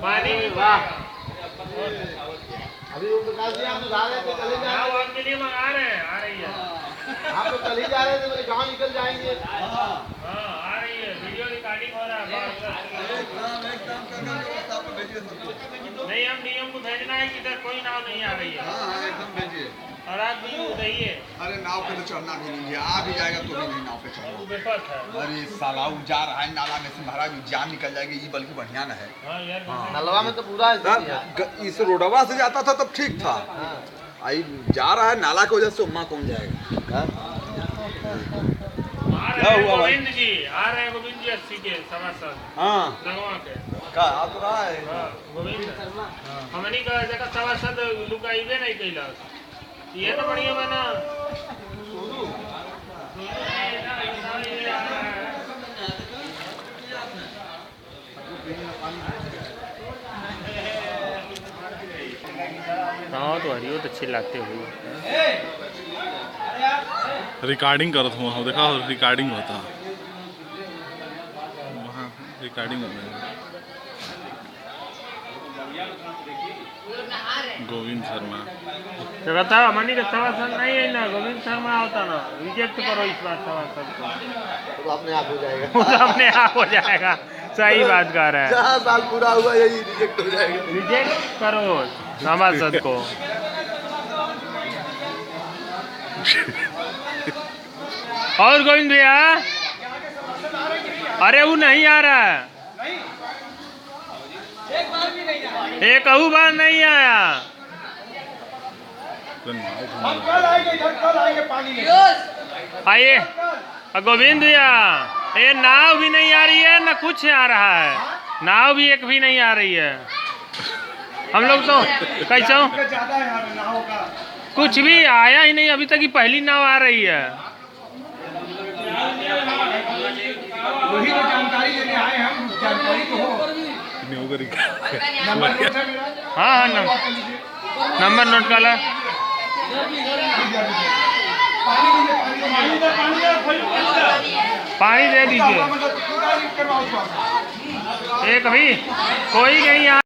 पानी वाह अभी वो प्रकाश जी हम जा रहे थे, कल ही जा रहे थे। आपके लिए मंगा रहे हैं, आ रही है। आप लोग कल ही जा रहे थे, बोले गाँव निकल जाएंगे। हाँ आ रही है, वीडियो रिकॉर्डिंग हो रहा है। नहीं हम डीएम को भेजना है, किधर कोई नाव नहीं आ रही है। हाँ एकदम भेजिए। और आप भी रहिए। अरे नाव पे तो चढ़ना भी नहीं है, आ भी जाएगा तो भी नहीं नाव पे चढ़ना। बेफर्ज है। अरे साला जा रहा है नाला में से, महाराज जान निकल जाएगी, ये बल्कि बढ़िया न है। हाँ यार नलवा में तो पूरा इस रोडवा से जाता था तब ठीक था, आई जा रहा है नाला की वजह से, उम्मा कौन जाएगा। क्या हुआ गोविंद जी आ रहे हैं, गोविंद जी 80 के सभासद। हाँ लगवा के का आ तो रहा है। गोविंद हमनी का जगह सभासद लुकाइबे नहीं कैलस, ये तो बढ़िया बना। हाँ तो हरियो तो चिल्लाते हुए रिकॉर्डिंग करत हुआ हो, देखा रिकॉर्डिंग होता वहाँ, रिकॉर्डिंग हो रहा है। गोविंद शर्मा तो बताओ मनी का सभासद नहीं है ना, गोविंद शर्मा होता ना, रिजेक्ट करो इस बार सभासद को, तो अपने आप हो जाएगा। वो तो अपने आप हो जाएगा। सही बात कर रहा है, 4 साल पूरा हुआ यही रिजेक्ट हो जाएगा। रिजेक्ट करो सभासद को। और गोविंद भैया, अरे वो नहीं आ रहा है, एक बार नहीं आया। आइए गोविंद भैया, ये नाव भी नहीं आ रही है ना, कुछ आ रहा है, नाव भी एक भी नहीं आ रही है। हम लोग तो कैसे कुछ भी आया ही नहीं अभी तक, ही पहली नाव आ रही है। वही तो जानकारी लेने आए हम, जानकारी तो हो। हाँ नंबर नोट कर ला। पानी दे दीजिए एक भी, कोई नहीं।